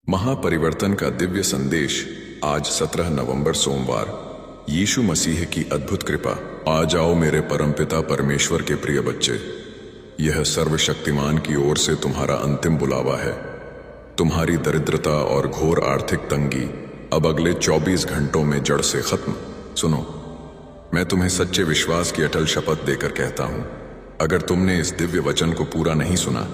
महापरिवर्तन का दिव्य संदेश। आज 17 नवंबर सोमवार। यीशु मसीह की अद्भुत कृपा। आ जाओ मेरे परमपिता परमेश्वर के प्रिय बच्चे, यह सर्वशक्तिमान की ओर से तुम्हारा अंतिम बुलावा है। तुम्हारी दरिद्रता और घोर आर्थिक तंगी अब अगले 24 घंटों में जड़ से खत्म। सुनो, मैं तुम्हें सच्चे विश्वास की अटल शपथ देकर कहता हूं, अगर तुमने इस दिव्य वचन को पूरा नहीं सुना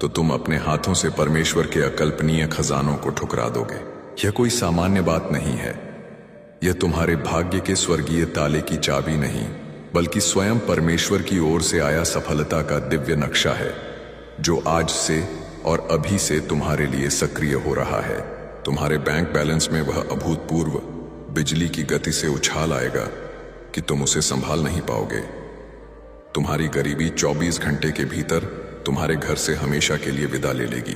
तो तुम अपने हाथों से परमेश्वर के अकल्पनीय खजानों को ठुकरा दोगे। यह कोई सामान्य बात नहीं है। यह तुम्हारे भाग्य के स्वर्गीय ताले की चाबी नहीं, बल्कि स्वयं परमेश्वर की ओर से आया सफलता का दिव्य नक्शा है, जो आज से और अभी से तुम्हारे लिए सक्रिय हो रहा है। तुम्हारे बैंक बैलेंस में वह अभूतपूर्व बिजली की गति से उछाल आएगा कि तुम उसे संभाल नहीं पाओगे। तुम्हारी गरीबी 24 घंटे के भीतर तुम्हारे घर से हमेशा के लिए विदा ले लेगी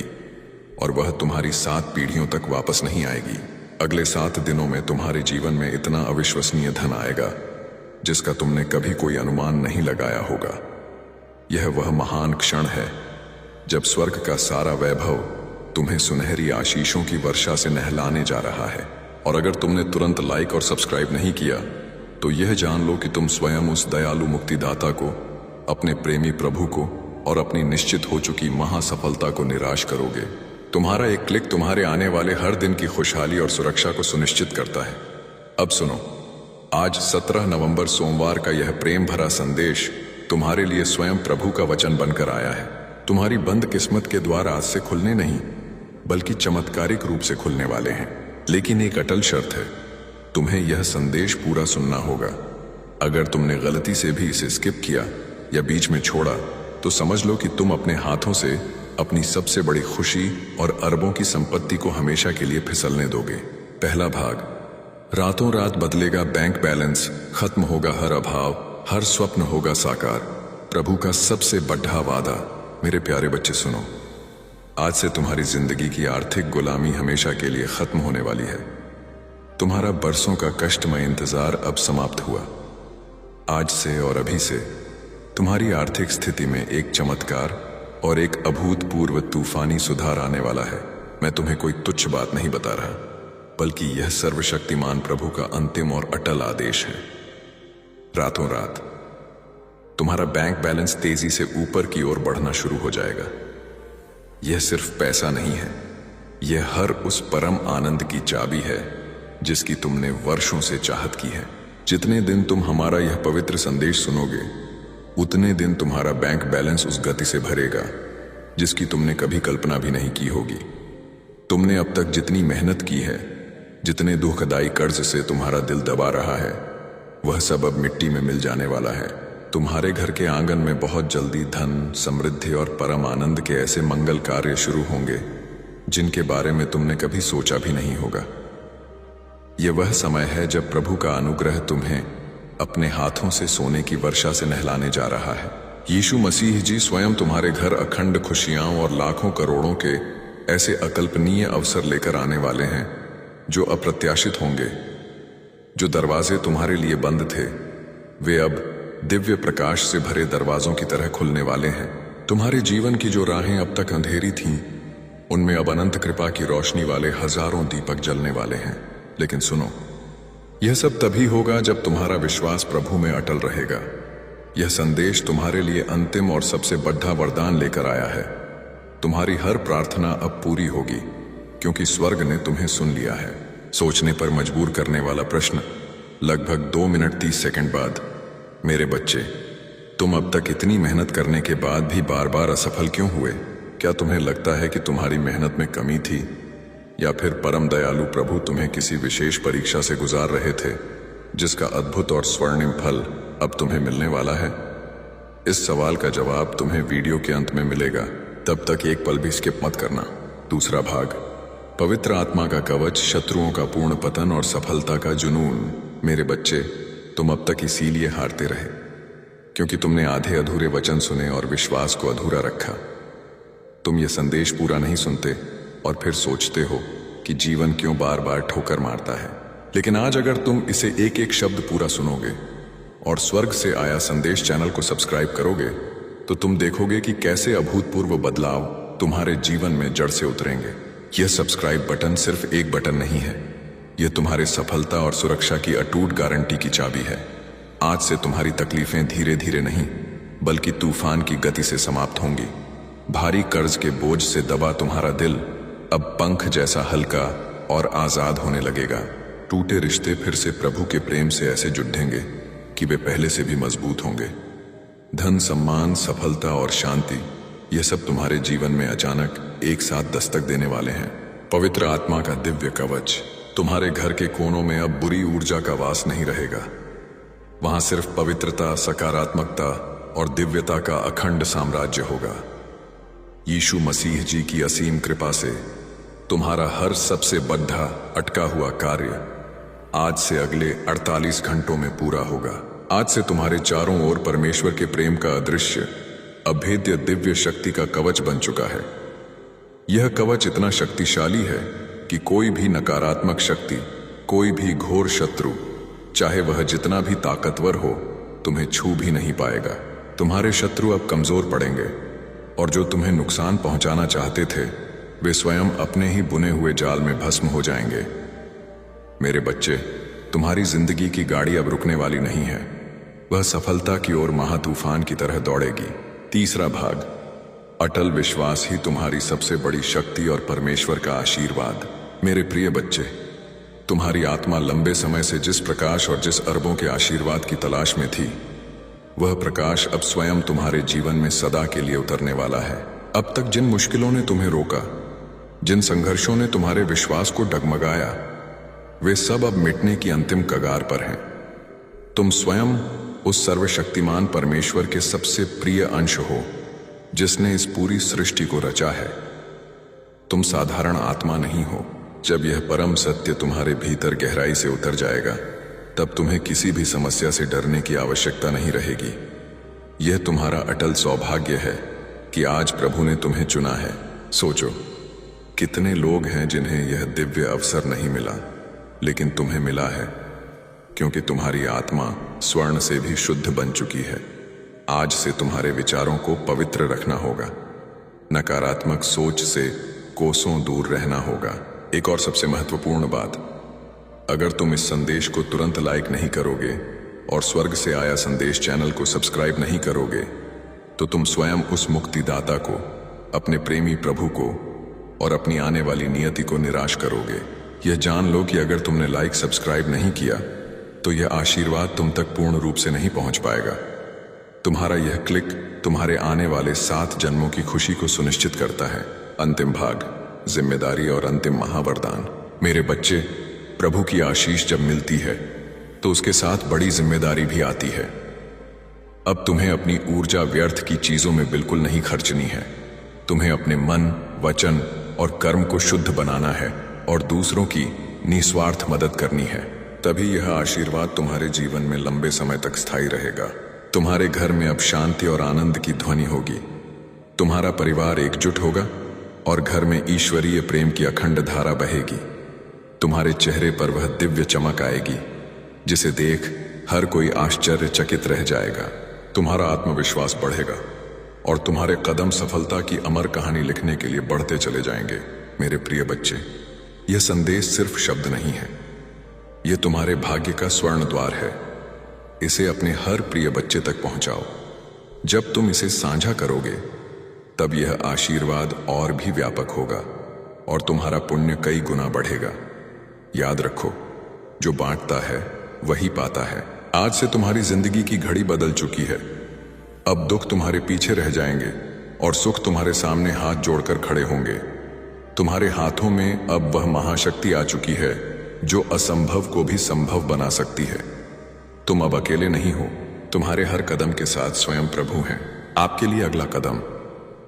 और वह तुम्हारी 7 पीढ़ियों तक वापस नहीं आएगी। अगले 7 दिनों में तुम्हारे जीवन में इतना अविश्वसनीय धन आएगा जिसका तुमने कभी कोई अनुमान नहीं लगाया होगा। यह वह महान क्षण है जब स्वर्ग का सारा वैभव तुम्हें सुनहरी आशीषों की वर्षा से नहलाने जा रहा है। और अगर तुमने तुरंत लाइक और सब्सक्राइब नहीं किया तो यह जान लो कि तुम स्वयं उस दयालु मुक्तिदाता को, अपने प्रेमी प्रभु को और अपनी निश्चित हो चुकी महासफलता को निराश करोगे। तुम्हारा एक क्लिक तुम्हारे आने वाले हर दिन की खुशहाली और सुरक्षा को सुनिश्चित करता है। अब सुनो, आज 17 नवंबर सोमवार का यह प्रेम भरा संदेश तुम्हारे लिए स्वयं प्रभु का वचन बनकर आया है। तुम्हारी बंद किस्मत के द्वार आज से खुलने नहीं, बल्कि चमत्कारिक रूप से खुलने वाले हैं। लेकिन एक अटल शर्त है, तुम्हें यह संदेश पूरा सुनना होगा। अगर तुमने गलती से भी इसे स्किप किया या बीच में छोड़ा तो समझ लो कि तुम अपने हाथों से अपनी सबसे बड़ी खुशी और अरबों की संपत्ति को हमेशा के लिए फिसलने दोगे। पहला भाग। रातों रात बदलेगा बैंक बैलेंस, खत्म होगा हर अभाव, हर स्वप्न होगा साकार। प्रभु का सबसे बड़ा वादा। मेरे प्यारे बच्चे सुनो, आज से तुम्हारी जिंदगी की आर्थिक गुलामी हमेशा के लिए खत्म होने वाली है। तुम्हारा बरसों का कष्टमय इंतजार अब समाप्त हुआ। आज से और अभी से तुम्हारी आर्थिक स्थिति में एक चमत्कार और एक अभूतपूर्व तूफानी सुधार आने वाला है। मैं तुम्हें कोई तुच्छ बात नहीं बता रहा, बल्कि यह सर्वशक्तिमान प्रभु का अंतिम और अटल आदेश है। रातों रात तुम्हारा बैंक बैलेंस तेजी से ऊपर की ओर बढ़ना शुरू हो जाएगा। यह सिर्फ पैसा नहीं है, यह हर उस परम आनंद की चाबी है जिसकी तुमने वर्षों से चाहत की है। जितने दिन तुम हमारा यह पवित्र संदेश सुनोगे, उतने दिन तुम्हारा बैंक बैलेंस उस गति से भरेगा जिसकी तुमने कभी कल्पना भी नहीं की होगी। तुमने अब तक जितनी मेहनत की है, जितने दुखदाई कर्ज से तुम्हारा दिल दबा रहा है, वह सब अब मिट्टी में मिल जाने वाला है। तुम्हारे घर के आंगन में बहुत जल्दी धन, समृद्धि और परम आनंद के ऐसे मंगल कार्य शुरू होंगे जिनके बारे में तुमने कभी सोचा भी नहीं होगा। यह वह समय है जब प्रभु का अनुग्रह तुम्हें अपने हाथों से सोने की वर्षा से नहलाने जा रहा है। यीशु मसीह जी स्वयं तुम्हारे घर अखंड खुशियां और लाखों करोड़ों के ऐसे अकल्पनीय अवसर लेकर आने वाले हैं जो अप्रत्याशित होंगे। जो दरवाजे तुम्हारे लिए बंद थे, वे अब दिव्य प्रकाश से भरे दरवाजों की तरह खुलने वाले हैं। तुम्हारे जीवन की जो राहें अब तक अंधेरी थीं, उनमें अब अनंत कृपा की रोशनी वाले हजारों दीपक जलने वाले हैं। लेकिन सुनो, यह सब तभी होगा जब तुम्हारा विश्वास प्रभु में अटल रहेगा। यह संदेश तुम्हारे लिए अंतिम और सबसे बड़ा वरदान लेकर आया है। तुम्हारी हर प्रार्थना अब पूरी होगी, क्योंकि स्वर्ग ने तुम्हें सुन लिया है। सोचने पर मजबूर करने वाला प्रश्न। लगभग 2 मिनट 30 सेकंड बाद, मेरे बच्चे, तुम अब तक इतनी मेहनत करने के बाद भी बार बार असफल क्यों हुए? क्या तुम्हें लगता है कि तुम्हारी मेहनत में कमी थी, या फिर परम दयालु प्रभु तुम्हें किसी विशेष परीक्षा से गुजार रहे थे जिसका अद्भुत और स्वर्णिम फल अब तुम्हें मिलने वाला है? इस सवाल का जवाब तुम्हें वीडियो के अंत में मिलेगा। तब तक एक पल भी स्किप मत करना। दूसरा भाग। पवित्र आत्मा का कवच, शत्रुओं का पूर्ण पतन और सफलता का जुनून। मेरे बच्चे, तुम अब तक इसीलिए हारते रहे क्योंकि तुमने आधे अधूरे वचन सुने और विश्वास को अधूरा रखा। तुम ये संदेश पूरा नहीं सुनते और फिर सोचते हो कि जीवन क्यों बार बार ठोकर मारता है। लेकिन आज अगर तुम इसे एक एक शब्द पूरा सुनोगे और स्वर्ग से आया संदेश चैनल को सब्सक्राइब करोगे, तो तुम देखोगे कि कैसे अभूतपूर्व बदलाव तुम्हारे जीवन में जड़ से उतरेंगे। यह सब्सक्राइब बटन सिर्फ एक बटन नहीं है, यह तुम्हारे सफलता और सुरक्षा की अटूट गारंटी की चाबी है। आज से तुम्हारी तकलीफें धीरे धीरे नहीं बल्कि तूफान की गति से समाप्त होंगी। भारी कर्ज के बोझ से दबा तुम्हारा दिल अब पंख जैसा हल्का और आजाद होने लगेगा। टूटे रिश्ते फिर से प्रभु के प्रेम से ऐसे जुड़ेंगे कि वे पहले से भी मजबूत होंगे। धन, सम्मान, सफलता और शांति, यह सब तुम्हारे जीवन में अचानक एक साथ दस्तक देने वाले हैं। पवित्र आत्मा का दिव्य कवच, तुम्हारे घर के कोनों में अब बुरी ऊर्जा का वास नहीं रहेगा। वहां सिर्फ पवित्रता, सकारात्मकता और दिव्यता का अखंड साम्राज्य होगा। यीशु मसीह जी की असीम कृपा से तुम्हारा हर सबसे बद्धा अटका हुआ कार्य आज से अगले 48 घंटों में पूरा होगा। आज से तुम्हारे चारों ओर परमेश्वर के प्रेम का अदृश्य, अभेद्य दिव्य शक्ति का कवच बन चुका है। यह कवच इतना शक्तिशाली है कि कोई भी नकारात्मक शक्ति, कोई भी घोर शत्रु, चाहे वह जितना भी ताकतवर हो, तुम्हें छू भी नहीं पाएगा। तुम्हारे शत्रु अब कमजोर पड़ेंगे और जो तुम्हें नुकसान पहुंचाना चाहते थे वे स्वयं अपने ही बुने हुए जाल में भस्म हो जाएंगे। मेरे बच्चे, तुम्हारी जिंदगी की गाड़ी अब रुकने वाली नहीं है, वह सफलता की ओर महातूफान की तरह दौड़ेगी। तीसरा भाग, अटल विश्वास ही तुम्हारी सबसे बड़ी शक्ति और परमेश्वर का आशीर्वाद। मेरे प्रिय बच्चे, तुम्हारी आत्मा लंबे समय से जिस प्रकाश और जिस अरबों के आशीर्वाद की तलाश में थी, वह प्रकाश अब स्वयं तुम्हारे जीवन में सदा के लिए उतरने वाला है। अब तक जिन मुश्किलों ने तुम्हें रोका, जिन संघर्षों ने तुम्हारे विश्वास को डगमगाया, वे सब अब मिटने की अंतिम कगार पर हैं। तुम स्वयं उस सर्वशक्तिमान परमेश्वर के सबसे प्रिय अंश हो जिसने इस पूरी सृष्टि को रचा है। तुम साधारण आत्मा नहीं हो। जब यह परम सत्य तुम्हारे भीतर गहराई से उतर जाएगा, तब तुम्हें किसी भी समस्या से डरने की आवश्यकता नहीं रहेगी। यह तुम्हारा अटल सौभाग्य है कि आज प्रभु ने तुम्हें चुना है। सोचो, कितने लोग हैं जिन्हें यह दिव्य अवसर नहीं मिला, लेकिन तुम्हें मिला है क्योंकि तुम्हारी आत्मा स्वर्ण से भी शुद्ध बन चुकी है। आज से तुम्हारे विचारों को पवित्र रखना होगा, नकारात्मक सोच से कोसों दूर रहना होगा। एक और सबसे महत्वपूर्ण बात, अगर तुम इस संदेश को तुरंत लाइक नहीं करोगे और स्वर्ग से आया संदेश चैनल को सब्सक्राइब नहीं करोगे, तो तुम स्वयं उस मुक्तिदाता को, अपने प्रेमी प्रभु को और अपनी आने वाली नियति को निराश करोगे। यह जान लो कि अगर तुमने लाइक, सब्सक्राइब नहीं किया तो यह आशीर्वाद तुम तक पूर्ण रूप से नहीं पहुंच पाएगा। तुम्हारा यह क्लिक तुम्हारे आने वाले 7 जन्मों की खुशी को सुनिश्चित करता है। अंतिम भाग, जिम्मेदारी और अंतिम महावरदान। मेरे बच्चे, प्रभु की आशीष जब मिलती है तो उसके साथ बड़ी जिम्मेदारी भी आती है। अब तुम्हें अपनी ऊर्जा व्यर्थ की चीजों में बिल्कुल नहीं खर्चनी है। तुम्हें अपने मन, वचन और कर्म को शुद्ध बनाना है और दूसरों की निस्वार्थ मदद करनी है। तभी यह आशीर्वाद तुम्हारे जीवन में लंबे समय तक स्थायी रहेगा। तुम्हारे घर में अब शांति और आनंद की ध्वनि होगी। तुम्हारा परिवार एकजुट होगा और घर में ईश्वरीय प्रेम की अखंड धारा बहेगी। तुम्हारे चेहरे पर वह दिव्य चमक आएगी जिसे देख हर कोई आश्चर्यचकित रह जाएगा। तुम्हारा आत्मविश्वास बढ़ेगा और तुम्हारे कदम सफलता की अमर कहानी लिखने के लिए बढ़ते चले जाएंगे। मेरे प्रिय बच्चे, यह संदेश सिर्फ शब्द नहीं है, यह तुम्हारे भाग्य का स्वर्ण द्वार है। इसे अपने हर प्रिय बच्चे तक पहुंचाओ। जब तुम इसे साझा करोगे, तब यह आशीर्वाद और भी व्यापक होगा और तुम्हारा पुण्य कई गुना बढ़ेगा। याद रखो, जो बांटता है वही पाता है। आज से तुम्हारी जिंदगी की घड़ी बदल चुकी है। अब दुख तुम्हारे पीछे रह जाएंगे और सुख तुम्हारे सामने हाथ जोड़कर खड़े होंगे। तुम्हारे हाथों में अब वह महाशक्ति आ चुकी है जो असंभव को भी संभव बना सकती है। तुम अब अकेले नहीं हो। तुम्हारे हर कदम के साथ स्वयं प्रभु हैं। आपके लिए अगला कदम,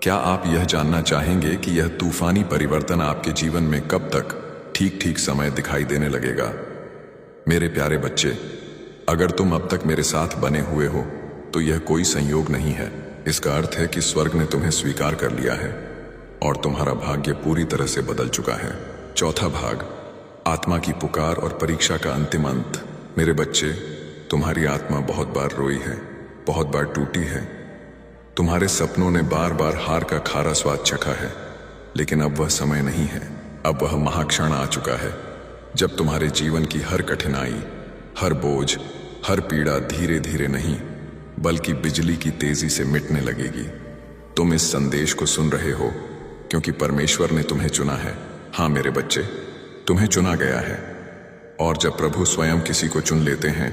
क्या आप यह जानना चाहेंगे कि यह तूफानी परिवर्तन आपके जीवन में कब तक ठीक ठीक समय दिखाई देने लगेगा? मेरे प्यारे बच्चे, अगर तुम अब तक मेरे साथ बने हुए हो तो यह कोई संयोग नहीं है। इसका अर्थ है कि स्वर्ग ने तुम्हें स्वीकार कर लिया है और तुम्हारा भाग्य पूरी तरह से बदल चुका है। चौथा भाग, आत्मा की पुकार और परीक्षा का अंतिम अंत। मेरे बच्चे, तुम्हारी आत्मा बहुत बार रोई है, बहुत बार टूटी है। तुम्हारे सपनों ने बार बार हार का खारा स्वाद चखा है, लेकिन अब वह समय नहीं है। अब वह महाक्षण आ चुका है जब तुम्हारे जीवन की हर कठिनाई, हर बोझ, हर पीड़ा धीरे धीरे नहीं बल्कि बिजली की तेजी से मिटने लगेगी। तुम इस संदेश को सुन रहे हो क्योंकि परमेश्वर ने तुम्हें चुना है। हाँ मेरे बच्चे, तुम्हें चुना गया है। और जब प्रभु स्वयं किसी को चुन लेते हैं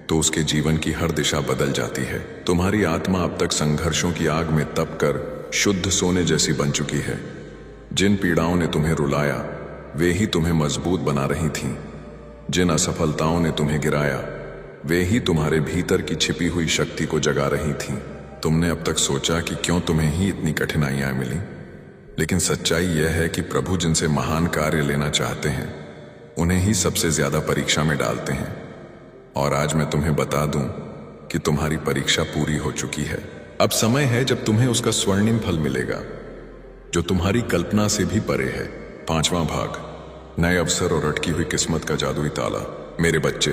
तो उसके जीवन की हर दिशा बदल जाती है। तुम्हारी आत्मा अब तक संघर्षों की आग में तप कर शुद्ध सोने जैसी बन चुकी है। जिन पीड़ाओं ने तुम्हें रुलाया वे ही तुम्हें मजबूत बना रही थीं। जिन असफलताओं ने तुम्हें गिराया वे ही तुम्हारे भीतर की छिपी हुई शक्ति को जगा रही थीं। तुमने अब तक सोचा कि क्यों तुम्हें ही इतनी कठिनाइयां मिली, लेकिन सच्चाई यह है कि प्रभु जिनसे महान कार्य लेना चाहते हैं उन्हें ही सबसे ज्यादा परीक्षा में डालते हैं। और आज मैं तुम्हें बता दूं कि तुम्हारी परीक्षा पूरी हो चुकी है। अब समय है जब तुम्हें उसका स्वर्णिम फल मिलेगा जो तुम्हारी कल्पना से भी परे है। 5वां भाग, नए अवसर और अटकी हुई किस्मत का जादुई ताला। मेरे बच्चे,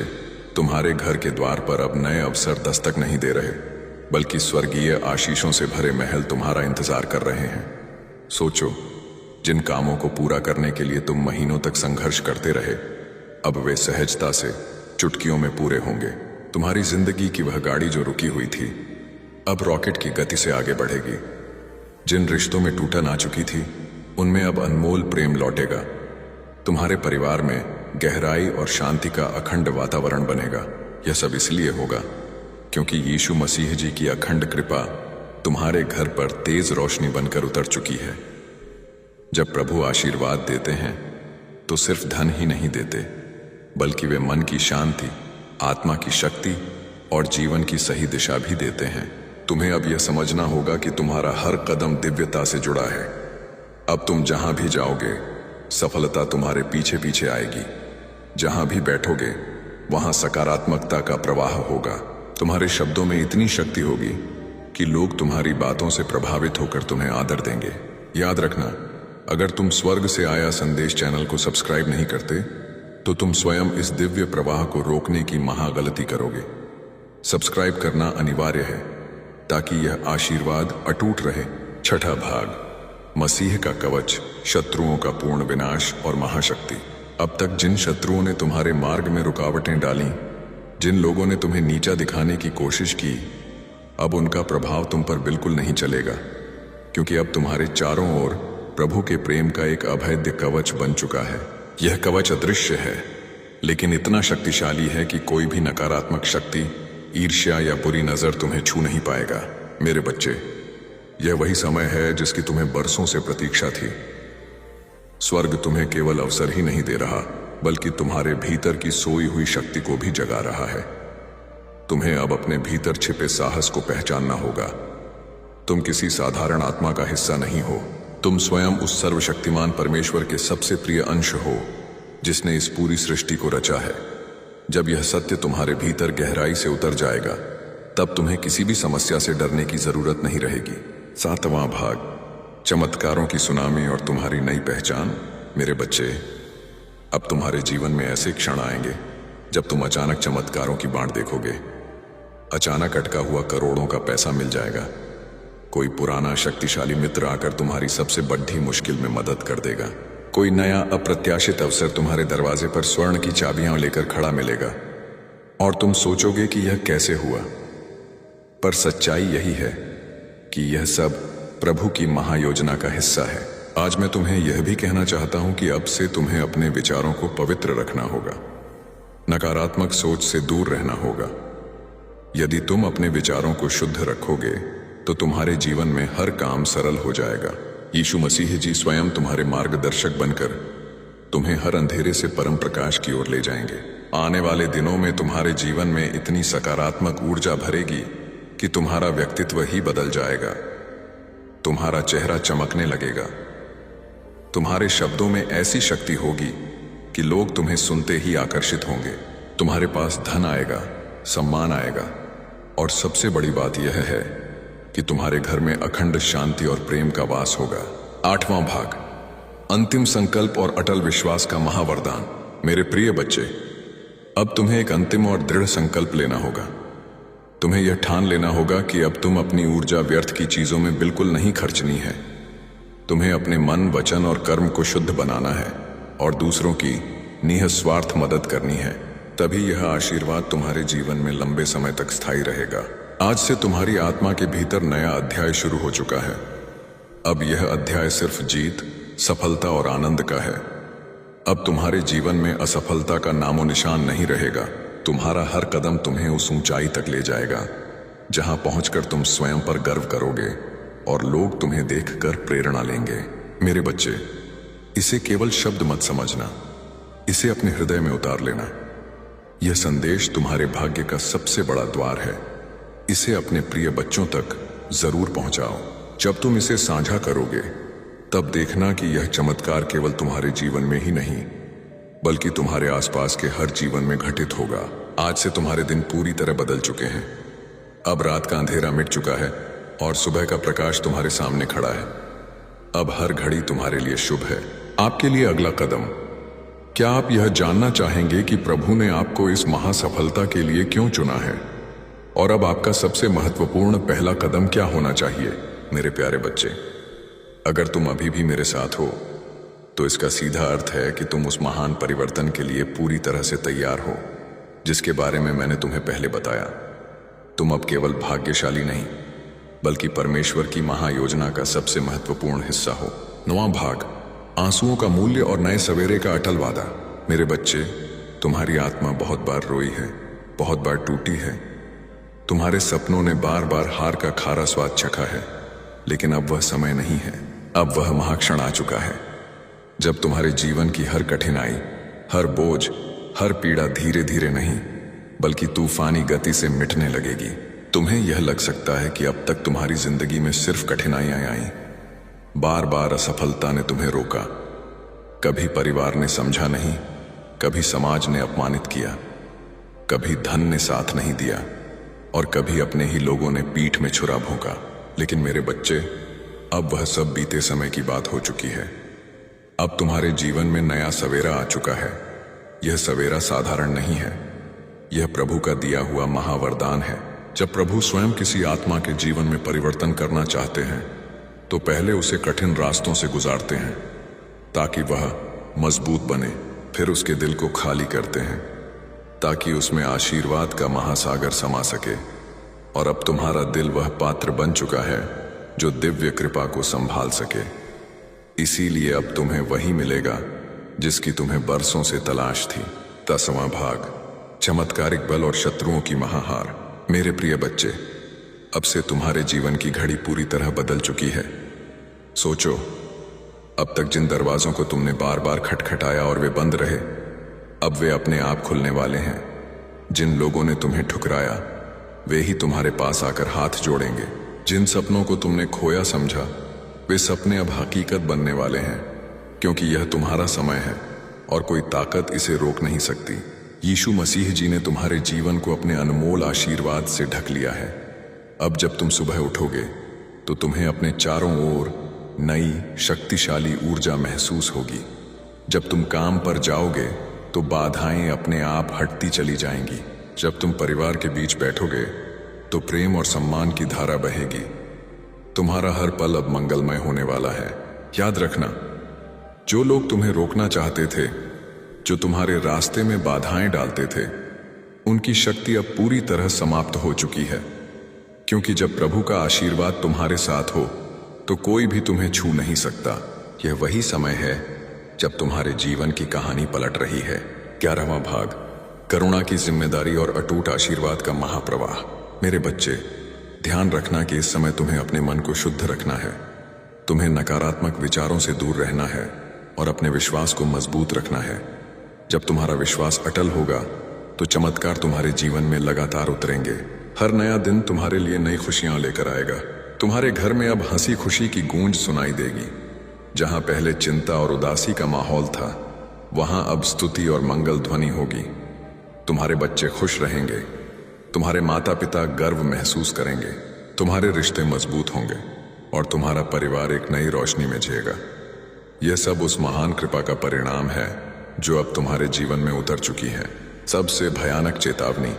तुम्हारे घर के द्वार पर अब नए अवसर दस्तक नहीं दे रहे बल्कि स्वर्गीय आशीषों से भरे महल तुम्हारा इंतजार कर रहे हैं। सोचो, जिन कामों को पूरा करने के लिए तुम महीनों तक संघर्ष करते रहे अब वे सहजता से चुटकियों में पूरे होंगे। तुम्हारी जिंदगी की वह गाड़ी जो रुकी हुई थी अब रॉकेट की गति से आगे बढ़ेगी। जिन रिश्तों में टूटन आ चुकी थी उनमें अब अनमोल प्रेम लौटेगा। तुम्हारे परिवार में गहराई और शांति का अखंड वातावरण बनेगा। यह सब इसलिए होगा क्योंकि यीशु मसीह जी की अखंड कृपा तुम्हारे घर पर तेज रोशनी बनकर उतर चुकी है। जब प्रभु आशीर्वाद देते हैं तो सिर्फ धन ही नहीं देते बल्कि वे मन की शांति, आत्मा की शक्ति और जीवन की सही दिशा भी देते हैं। तुम्हें अब यह समझना होगा कि तुम्हारा हर कदम दिव्यता से जुड़ा है। अब तुम जहां भी जाओगे सफलता तुम्हारे पीछे पीछे आएगी। जहां भी बैठोगे वहां सकारात्मकता का प्रवाह होगा। तुम्हारे शब्दों में इतनी शक्ति होगी कि लोग तुम्हारी बातों से प्रभावित होकर तुम्हें आदर देंगे। याद रखना, अगर तुम स्वर्ग से आया संदेश चैनल को सब्सक्राइब नहीं करते तो तुम स्वयं इस दिव्य प्रवाह को रोकने की महागलती करोगे। सब्सक्राइब करना अनिवार्य है ताकि यह आशीर्वाद अटूट रहे। 6ठा भाग, मसीह का कवच, शत्रुओं का पूर्ण विनाश और महाशक्ति। अब तक जिन शत्रुओं ने तुम्हारे मार्ग में रुकावटें डाली, जिन लोगों ने तुम्हें नीचा दिखाने की कोशिश की, अब उनका प्रभाव तुम पर बिल्कुल नहीं चलेगा क्योंकि अब तुम्हारे चारों ओर प्रभु के प्रेम का एक अभेद्य कवच बन चुका है। यह कवच अदृश्य है लेकिन इतना शक्तिशाली है कि कोई भी नकारात्मक शक्ति, ईर्ष्या या बुरी नजर तुम्हें छू नहीं पाएगा। मेरे बच्चे, यह वही समय है जिसकी तुम्हें बरसों से प्रतीक्षा थी। स्वर्ग तुम्हें केवल अवसर ही नहीं दे रहा बल्कि तुम्हारे भीतर की सोई हुई शक्ति को भी जगा रहा है। तुम्हें अब अपने भीतर छिपे साहस को पहचानना होगा। तुम किसी साधारण आत्मा का हिस्सा नहीं हो। तुम स्वयं उस सर्वशक्तिमान परमेश्वर के सबसे प्रिय अंश हो जिसने इस पूरी सृष्टि को रचा है। जब यह सत्य तुम्हारे भीतर गहराई से उतर जाएगा तब तुम्हें किसी भी समस्या से डरने की जरूरत नहीं रहेगी। 7वां भाग, चमत्कारों की सुनामी और तुम्हारी नई पहचान। मेरे बच्चे, अब तुम्हारे जीवन में ऐसे क्षण आएंगे जब तुम अचानक चमत्कारों की बाढ़ देखोगे। अचानक अटका हुआ करोड़ों का पैसा मिल जाएगा। कोई पुराना शक्तिशाली मित्र आकर तुम्हारी सबसे बड़ी मुश्किल में मदद कर देगा। कोई नया अप्रत्याशित अवसर तुम्हारे दरवाजे पर स्वर्ण की चाबियां लेकर खड़ा मिलेगा और तुम सोचोगे कि यह कैसे हुआ, पर सच्चाई यही है कि यह सब प्रभु की महायोजना का हिस्सा है। आज मैं तुम्हें यह भी कहना चाहता हूं कि अब से तुम्हें अपने विचारों को पवित्र रखना होगा, नकारात्मक सोच से दूर रहना होगा। यदि तुम अपने विचारों को शुद्ध रखोगे तो तुम्हारे जीवन में हर काम सरल हो जाएगा। यीशु मसीह जी स्वयं तुम्हारे मार्गदर्शक बनकर तुम्हें हर अंधेरे से परम प्रकाश की ओर ले जाएंगे। आने वाले दिनों में तुम्हारे जीवन में इतनी सकारात्मक ऊर्जा भरेगी कि तुम्हारा व्यक्तित्व ही बदल जाएगा। तुम्हारा चेहरा चमकने लगेगा। तुम्हारे शब्दों में ऐसी शक्ति होगी कि लोग तुम्हें सुनते ही आकर्षित होंगे। तुम्हारे पास धन आएगा, सम्मान आएगा और सबसे बड़ी बात यह है कि तुम्हारे घर में अखंड शांति और प्रेम का वास होगा। 8वां भाग, अंतिम संकल्प और अटल विश्वास का महावरदान। मेरे प्रिय बच्चे, अब तुम्हें एक अंतिम और दृढ़ संकल्प लेना होगा। तुम्हें यह ठान लेना होगा कि अब तुम अपनी ऊर्जा व्यर्थ की चीजों में बिल्कुल नहीं खर्चनी है। तुम्हें अपने मन, वचन और कर्म को शुद्ध बनाना है और दूसरों की निःस्वार्थ मदद करनी है। तभी यह आशीर्वाद तुम्हारे जीवन में लंबे समय तक स्थायी रहेगा। आज से तुम्हारी आत्मा के भीतर नया अध्याय शुरू हो चुका है। अब यह अध्याय सिर्फ जीत, सफलता और आनंद का है। अब तुम्हारे जीवन में असफलता का नामो निशान नहीं रहेगा। तुम्हारा हर कदम तुम्हें उस ऊंचाई तक ले जाएगा जहां पहुंचकर तुम स्वयं पर गर्व करोगे और लोग तुम्हें देखकर प्रेरणा लेंगे। मेरे बच्चे, इसे केवल शब्द मत समझना, इसे अपने हृदय में उतार लेना। यह संदेश तुम्हारे भाग्य का सबसे बड़ा द्वार है। इसे अपने प्रिय बच्चों तक जरूर पहुंचाओ। जब तुम इसे साझा करोगे तब देखना कि यह चमत्कार केवल तुम्हारे जीवन में ही नहीं बल्कि तुम्हारे आसपास के हर जीवन में घटित होगा। आज से तुम्हारे दिन पूरी तरह बदल चुके हैं। अब रात का अंधेरा मिट चुका है और सुबह का प्रकाश तुम्हारे सामने खड़ा है। अब हर घड़ी तुम्हारे लिए शुभ है। आपके लिए अगला कदम, क्या आप यह जानना चाहेंगे कि प्रभु ने आपको इस महासफलता के लिए क्यों चुना है? और अब आपका सबसे महत्वपूर्ण पहला कदम क्या होना चाहिए? मेरे प्यारे बच्चे, अगर तुम अभी भी मेरे साथ हो तो इसका सीधा अर्थ है कि तुम उस महान परिवर्तन के लिए पूरी तरह से तैयार हो जिसके बारे में मैंने तुम्हें पहले बताया। तुम अब केवल भाग्यशाली नहीं बल्कि परमेश्वर की महायोजना का सबसे महत्वपूर्ण हिस्सा हो। 9वां भाग, आंसुओं का मूल्य और नए सवेरे का अटल वादा। मेरे बच्चे, तुम्हारी आत्मा बहुत बार रोई है, बहुत बार टूटी है। तुम्हारे सपनों ने बार बार हार का खारा स्वाद चखा है, लेकिन अब वह समय नहीं है। अब वह महाक्षण आ चुका है जब तुम्हारे जीवन की हर कठिनाई, हर बोझ, हर पीड़ा धीरे धीरे नहीं बल्कि तूफानी गति से मिटने लगेगी। तुम्हें यह लग सकता है कि अब तक तुम्हारी जिंदगी में सिर्फ कठिनाइयां आई। बार बार असफलता ने तुम्हें रोका, कभी परिवार ने समझा नहीं, कभी समाज ने अपमानित किया, कभी धन ने साथ नहीं दिया और कभी अपने ही लोगों ने पीठ में छुरा भोंका। लेकिन मेरे बच्चे, अब वह सब बीते समय की बात हो चुकी है। अब तुम्हारे जीवन में नया सवेरा आ चुका है। यह सवेरा साधारण नहीं है, यह प्रभु का दिया हुआ महावरदान है। जब प्रभु स्वयं किसी आत्मा के जीवन में परिवर्तन करना चाहते हैं तो पहले उसे कठिन रास्तों से गुजारते हैं ताकि वह मजबूत बने। फिर उसके दिल को खाली करते हैं ताकि उसमें आशीर्वाद का महासागर समा सके। और अब तुम्हारा दिल वह पात्र बन चुका है जो दिव्य कृपा को संभाल सके। इसीलिए अब तुम्हें वही मिलेगा जिसकी तुम्हें बरसों से तलाश थी। 10वां भाग, चमत्कारिक बल और शत्रुओं की महाहार। मेरे प्रिय बच्चे, अब से तुम्हारे जीवन की घड़ी पूरी तरह बदल चुकी है। सोचो, अब तक जिन दरवाजों को तुमने बार बार खटखटाया और वे बंद रहे, अब वे अपने आप खुलने वाले हैं। जिन लोगों ने तुम्हें ठुकराया वे ही तुम्हारे पास आकर हाथ जोड़ेंगे। जिन सपनों को तुमने खोया समझा वे सपने अब हकीकत बनने वाले हैं, क्योंकि यह तुम्हारा समय है और कोई ताकत इसे रोक नहीं सकती। यीशु मसीह जी ने तुम्हारे जीवन को अपने अनमोल आशीर्वाद से ढक लिया है। अब जब तुम सुबह उठोगे तो तुम्हें अपने चारों ओर नई शक्तिशाली ऊर्जा महसूस होगी। जब तुम काम पर जाओगे तो बाधाएं अपने आप हटती चली जाएंगी। जब तुम परिवार के बीच बैठोगे तो प्रेम और सम्मान की धारा बहेगी। तुम्हारा हर पल अब मंगलमय होने वाला है। याद रखना, जो लोग तुम्हें रोकना चाहते थे, जो तुम्हारे रास्ते में बाधाएं डालते थे, उनकी शक्ति अब पूरी तरह समाप्त हो चुकी है। क्योंकि जब प्रभु का आशीर्वाद तुम्हारे साथ हो तो कोई भी तुम्हें छू नहीं सकता। यह वही समय है जब तुम्हारे जीवन की कहानी पलट रही है। 11वां भाग, करुणा की जिम्मेदारी और अटूट आशीर्वाद का महाप्रवाह। मेरे बच्चे, ध्यान रखना कि इस समय तुम्हें अपने मन को शुद्ध रखना है। तुम्हें नकारात्मक विचारों से दूर रहना है और अपने विश्वास को मजबूत रखना है। जब तुम्हारा विश्वास अटल होगा तो चमत्कार तुम्हारे जीवन में लगातार उतरेंगे। हर नया दिन तुम्हारे लिए नई खुशियां लेकर आएगा। तुम्हारे घर में अब हंसी खुशी की गूंज सुनाई देगी। जहां पहले चिंता और उदासी का माहौल था, वहां अब स्तुति और मंगल ध्वनि होगी। तुम्हारे बच्चे खुश रहेंगे, तुम्हारे माता पिता गर्व महसूस करेंगे, तुम्हारे रिश्ते मजबूत होंगे और तुम्हारा परिवार एक नई रोशनी में जिएगा। यह सब उस महान कृपा का परिणाम है जो अब तुम्हारे जीवन में उतर चुकी है। सबसे भयानक चेतावनी,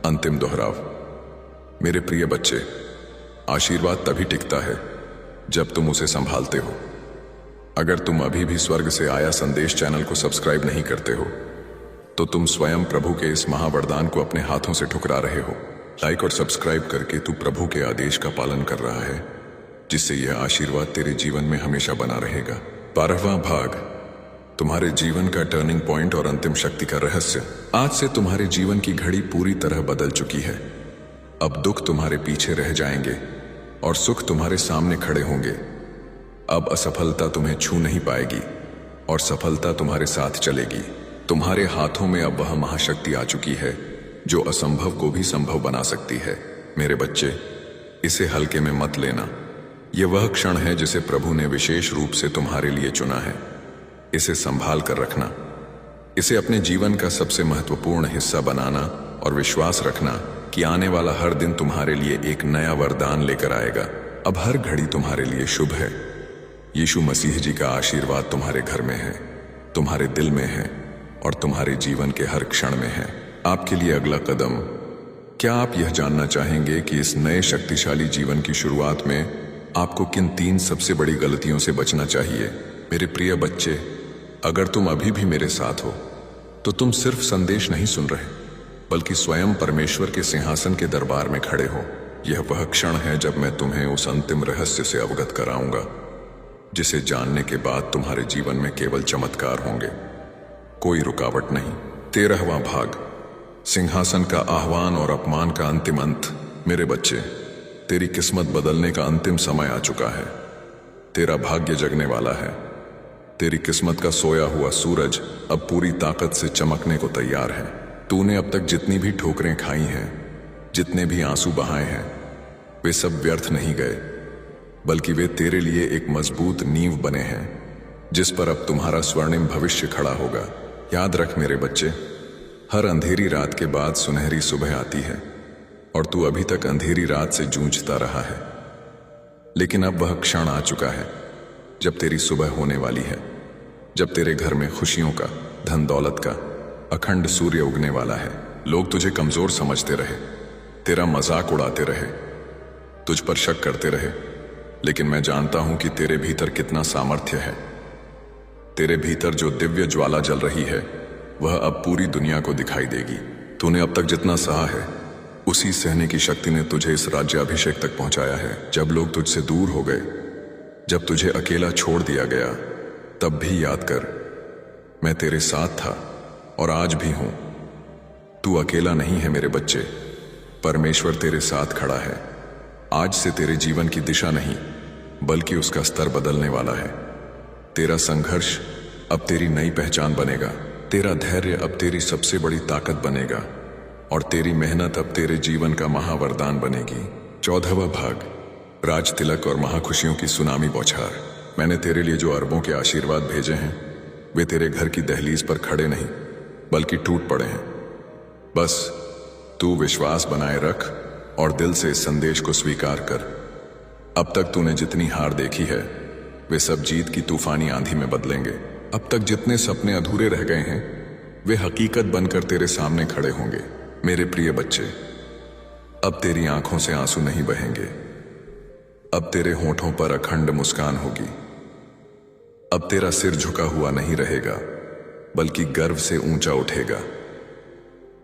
अंतिम दोहराव। मेरे प्रिय बच्चे, आशीर्वाद तभी टिकता है जब तुम उसे संभालते हो। अगर तुम अभी भी स्वर्ग से आया संदेश चैनल को सब्सक्राइब नहीं करते हो तो तुम स्वयं प्रभु के इस महावरदान को अपने हाथों से ठुकरा रहे हो। लाइक और सब्सक्राइब करके तू प्रभु के आदेश का पालन कर रहा है, जिससे यह आशीर्वाद तेरे जीवन में हमेशा बना रहेगा। 12वां भाग, तुम्हारे जीवन का टर्निंग पॉइंट और अंतिम शक्ति का रहस्य। आज से तुम्हारे जीवन की घड़ी पूरी तरह बदल चुकी है। अब दुख तुम्हारे पीछे रह जाएंगे और सुख तुम्हारे सामने खड़े होंगे। अब असफलता तुम्हें छू नहीं पाएगी और सफलता तुम्हारे साथ चलेगी। तुम्हारे हाथों में अब वह महाशक्ति आ चुकी है जो असंभव को भी संभव बना सकती है। मेरे बच्चे, इसे हल्के में मत लेना। यह वह क्षण है जिसे प्रभु ने विशेष रूप से तुम्हारे लिए चुना है। इसे संभाल कर रखना, इसे अपने जीवन का सबसे महत्वपूर्ण हिस्सा बनाना और विश्वास रखना कि आने वाला हर दिन तुम्हारे लिए एक नया वरदान लेकर आएगा। अब हर घड़ी तुम्हारे लिए शुभ है। यीशु मसीह जी का आशीर्वाद तुम्हारे घर में है, तुम्हारे दिल में है और तुम्हारे जीवन के हर क्षण में है। आपके लिए अगला कदम, क्या आप यह जानना चाहेंगे कि इस नए शक्तिशाली जीवन की शुरुआत में आपको किन 3 सबसे बड़ी गलतियों से बचना चाहिए? मेरे प्रिय बच्चे, अगर तुम अभी भी मेरे साथ हो तो तुम सिर्फ संदेश नहीं सुन रहे, बल्कि स्वयं परमेश्वर के सिंहासन के दरबार में खड़े हो। यह वह क्षण है जब मैं तुम्हें उस अंतिम रहस्य से अवगत कराऊंगा जिसे जानने के बाद तुम्हारे जीवन में केवल चमत्कार होंगे, कोई रुकावट नहीं। 13वां भाग, सिंहासन का आह्वान और अपमान का अंतिम अंत। मेरे बच्चे, तेरी किस्मत बदलने का अंतिम समय आ चुका है। तेरा भाग्य जगने वाला है। तेरी किस्मत का सोया हुआ सूरज अब पूरी ताकत से चमकने को तैयार है। तूने अब तक जितनी भी ठोकरें खाई हैं, जितने भी आंसू बहाए हैं, वे सब व्यर्थ नहीं गए, बल्कि वे तेरे लिए एक मजबूत नींव बने हैं जिस पर अब तुम्हारा स्वर्णिम भविष्य खड़ा होगा। याद रख मेरे बच्चे, हर अंधेरी रात के बाद सुनहरी सुबह आती है और तू अभी तक अंधेरी रात से जूझता रहा है। लेकिन अब वह क्षण आ चुका है जब तेरी सुबह होने वाली है, जब तेरे घर में खुशियों का, धन दौलत का अखंड सूर्य उगने वाला है। लोग तुझे कमजोर समझते रहे, तेरा मजाक उड़ाते रहे, तुझ पर शक करते रहे, लेकिन मैं जानता हूं कि तेरे भीतर कितना सामर्थ्य है। तेरे भीतर जो दिव्य ज्वाला जल रही है वह अब पूरी दुनिया को दिखाई देगी। तूने अब तक जितना सहा है, उसी सहने की शक्ति ने तुझे इस राज्याभिषेक तक पहुंचाया है। जब लोग तुझसे दूर हो गए, जब तुझे अकेला छोड़ दिया गया, तब भी याद कर, मैं तेरे साथ था और आज भी हूं। तू अकेला नहीं है मेरे बच्चे, परमेश्वर तेरे साथ खड़ा है। आज से तेरे जीवन की दिशा नहीं, बल्कि उसका स्तर बदलने वाला है। तेरा संघर्ष अब तेरी नई पहचान बनेगा, तेरा धैर्य अब तेरी सबसे बड़ी ताकत बनेगा और तेरी मेहनत अब तेरे जीवन का महावरदान बनेगी। 14वां भाग, राज तिलक और महाखुशियों की सुनामी बौछार। मैंने तेरे लिए जो अरबों के आशीर्वाद भेजे हैं, वे तेरे घर की दहलीज पर खड़े नहीं, बल्कि टूट पड़े हैं। बस तू विश्वास बनाए रख और दिल से इस संदेश को स्वीकार कर। अब तक तूने जितनी हार देखी है, वे सब जीत की तूफानी आंधी में बदलेंगे। अब तक जितने सपने अधूरे रह गए हैं, वे हकीकत बनकर तेरे सामने खड़े होंगे। मेरे प्रिय बच्चे, अब तेरी आंखों से आंसू नहीं बहेंगे, अब तेरे होठों पर अखंड मुस्कान होगी। अब तेरा सिर झुका हुआ नहीं रहेगा, बल्कि गर्व से ऊंचा उठेगा।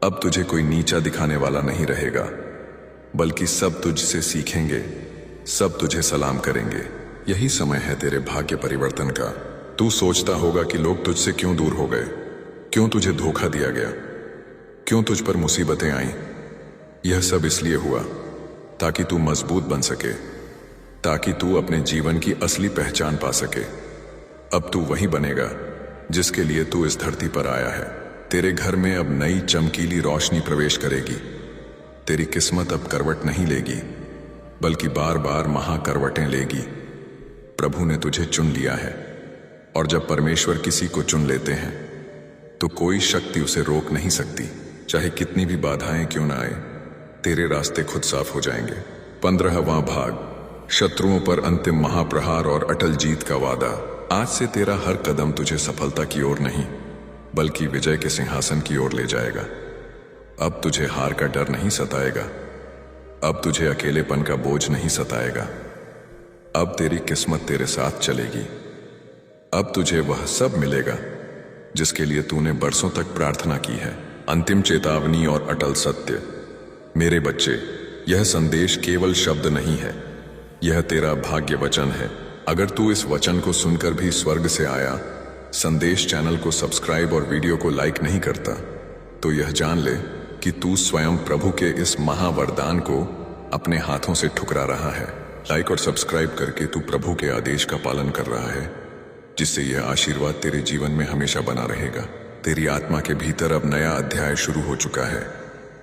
अब तुझे कोई नीचा दिखाने वाला नहीं रहेगा, बल्कि सब तुझसे सीखेंगे, सब तुझे सलाम करेंगे। यही समय है तेरे भाग्य परिवर्तन का। तू सोचता होगा कि लोग तुझसे क्यों दूर हो गए, क्यों तुझे धोखा दिया गया, क्यों तुझ पर मुसीबतें आईं। यह सब इसलिए हुआ ताकि तू मजबूत बन सके, ताकि तू अपने जीवन की असली पहचान पा सके। अब तू वही बनेगा जिसके लिए तू इस धरती पर आया है। तेरे घर में अब नई चमकीली रोशनी प्रवेश करेगी। तेरी किस्मत अब करवट नहीं लेगी, बल्कि बार बार महाकरवटें लेगी। प्रभु ने तुझे चुन लिया है और जब परमेश्वर किसी को चुन लेते हैं तो कोई शक्ति उसे रोक नहीं सकती। चाहे कितनी भी बाधाएं क्यों ना आए, तेरे रास्ते खुद साफ हो जाएंगे। 15वां भाग, शत्रुओं पर अंतिम महाप्रहार और अटल जीत का वादा। आज से तेरा हर कदम तुझे सफलता की ओर नहीं, बल्कि विजय के सिंहासन की ओर ले जाएगा। अब तुझे हार का डर नहीं सताएगा, अब तुझे अकेलेपन का बोझ नहीं सताएगा। अब तेरी किस्मत तेरे साथ चलेगी। अब तुझे वह सब मिलेगा जिसके लिए तूने बरसों तक प्रार्थना की है। अंतिम चेतावनी और अटल सत्य। मेरे बच्चे, यह संदेश केवल शब्द नहीं है, यह तेरा भाग्य वचन है। अगर तू इस वचन को सुनकर भी स्वर्ग से आया संदेश चैनल को सब्सक्राइब और वीडियो को लाइक नहीं करता, तो यह जान ले कि तू स्वयं प्रभु के इस महावरदान को अपने हाथों से ठुकरा रहा है। लाइक और सब्सक्राइब करके तू प्रभु के आदेश का पालन कर रहा है, जिससे यह आशीर्वाद तेरे जीवन में हमेशा बना रहेगा। तेरी आत्मा के भीतर अब नया अध्याय शुरू हो चुका है।